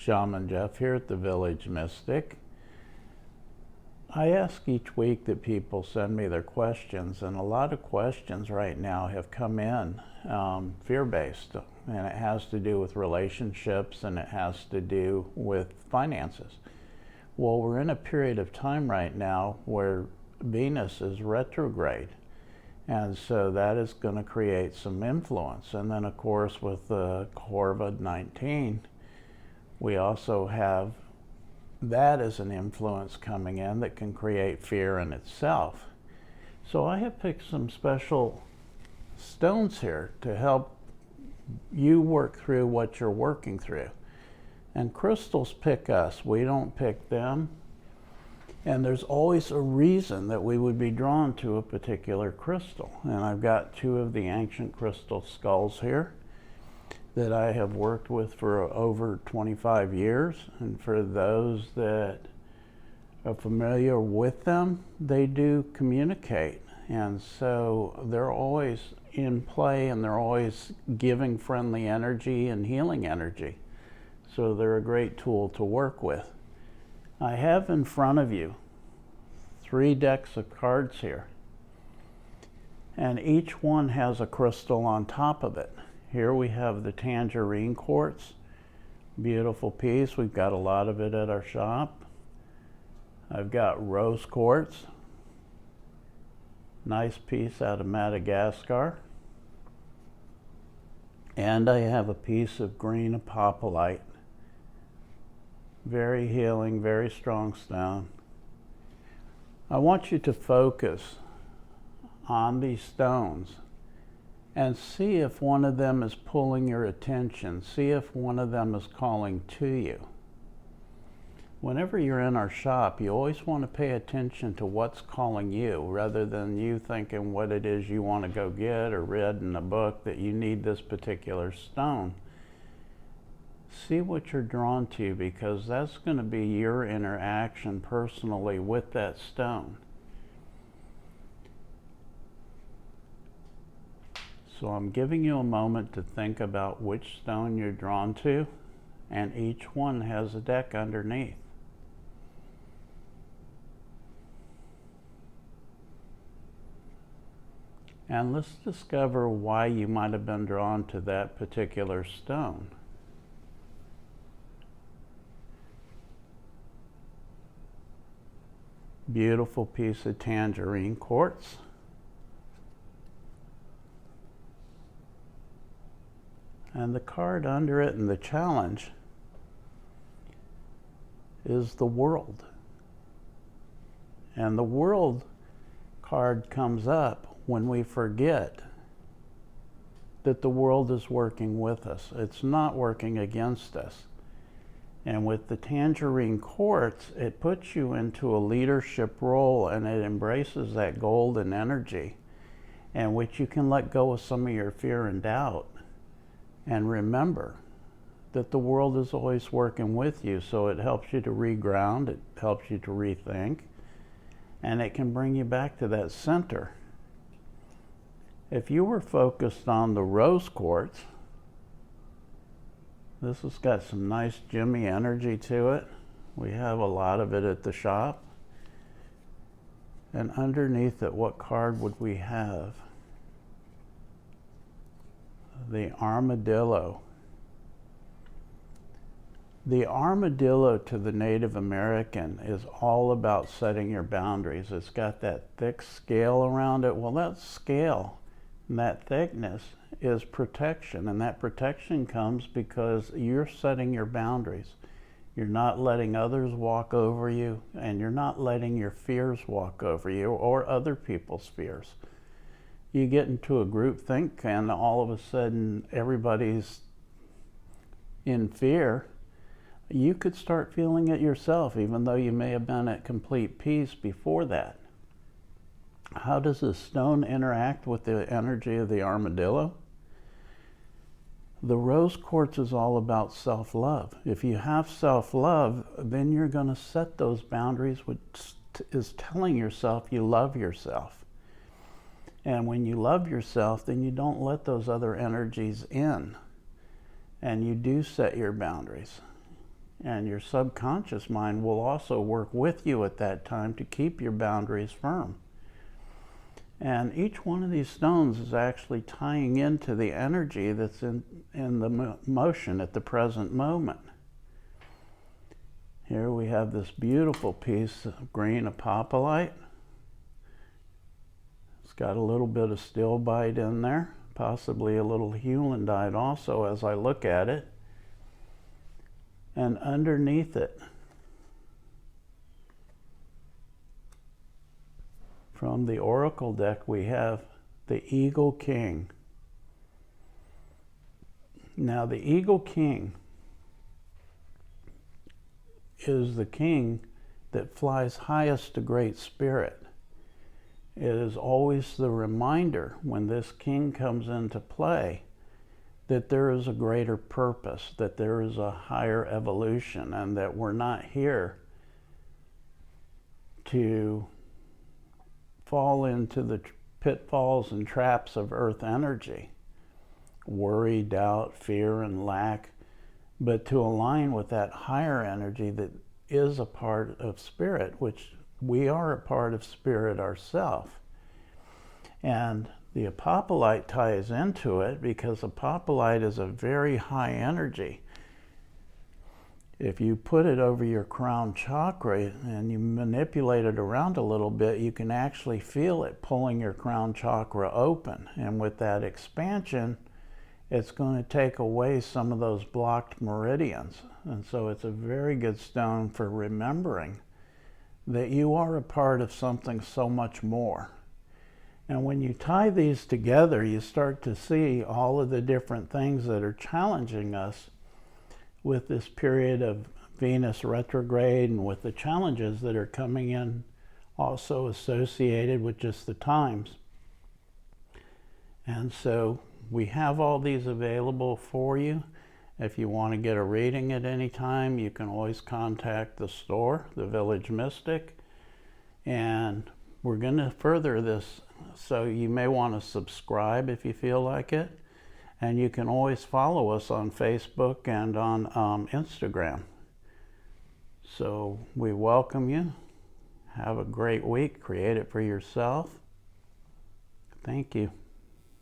Shaman Jeff here at the Village Mystic. I ask each week that people send me their questions, and a lot of questions right now have come in fear-based, and it has to do with relationships and it has to do with finances. Well, we're in a period of time right now where Venus is retrograde, and so that is going to create some influence. And then of course with the COVID-19, we also have that as an influence coming in that can create fear in itself. So I have picked some special stones here to help you work through what you're working through. And crystals pick us, we don't pick them. And there's always a reason that we would be drawn to a particular crystal. And I've got two of the ancient crystal skulls here that I have worked with for over 25 years. And for those that are familiar with them, they do communicate. And so they're always in play and they're always giving friendly energy and healing energy. So they're a great tool to work with. I have in front of you 3 decks of cards here. And each one has a crystal on top of it. Here we have the tangerine quartz, beautiful piece. We've got a lot of it at our shop. I've got rose quartz, nice piece out of Madagascar. And I have a piece of green apophyllite, very healing, very strong stone. I want you to focus on these stones and see if one of them is pulling your attention. See if one of them is calling to you. Whenever you're in our shop, you always want to pay attention to what's calling you, rather than you thinking what it is you want to go get or read in a book that you need this particular stone. See what you're drawn to, because that's going to be your interaction personally with that stone. So I'm giving you a moment to think about which stone you're drawn to, and each one has a deck underneath. And let's discover why you might have been drawn to that particular stone. Beautiful piece of tangerine quartz. And the card under it and the challenge is the world. And the world card comes up when we forget that the world is working with us. It's not working against us. And with the tangerine quartz, it puts you into a leadership role, and it embraces that golden energy, in which you can let go of some of your fear and doubt. And remember that the world is always working with you, so it helps you to reground, it helps you to rethink, and it can bring you back to that center. If you were focused on the rose quartz, this has got some nice Jimmy energy to it. We have a lot of it at the shop. And underneath it, what card would we have? The armadillo. The armadillo to the Native American is all about setting your boundaries. It's got that thick scale around it. Well, that scale and that thickness is protection, and that protection comes because you're setting your boundaries. You're not letting others walk over you, and you're not letting your fears walk over you or other people's fears. You get into a group think, and all of a sudden everybody's in fear. You could start feeling it yourself, even though you may have been at complete peace before that. How does the stone interact with the energy of the armadillo? The rose quartz is all about self-love. If you have self-love, then you're going to set those boundaries, which is telling yourself you love yourself. And when you love yourself, then you don't let those other energies in. And you do set your boundaries. And your subconscious mind will also work with you at that time to keep your boundaries firm. And each one of these stones is actually tying into the energy that's in the motion at the present moment. Here we have this beautiful piece of green apophyllite. It's got a little bit of stilbite in there, possibly a little heulandite also as I look at it. And underneath it, from the Oracle deck, we have the Eagle King. Now, the Eagle King is the king that flies highest to Great Spirit. It is always the reminder when this king comes into play that there is a greater purpose, that there is a higher evolution, and that we're not here to fall into the pitfalls and traps of earth energy, worry, doubt, fear, and lack, but to align with that higher energy that is a part of spirit, which we are a part of spirit ourselves. And the apophyllite ties into it because apophyllite is a very high energy. If you put it over your crown chakra and you manipulate it around a little bit, you can actually feel it pulling your crown chakra open. And with that expansion, it's going to take away some of those blocked meridians. And so it's a very good stone for remembering that you are a part of something so much more. And when you tie these together, you start to see all of the different things that are challenging us with this period of Venus retrograde and with the challenges that are coming in also associated with just the times. And so we have all these available for you. If you want to get a reading at any time, you can always contact the store, the Village Mystic. And we're going to further this, so you may want to subscribe if you feel like it. And you can always follow us on Facebook and on Instagram. So we welcome you. Have a great week. Create it for yourself. Thank you.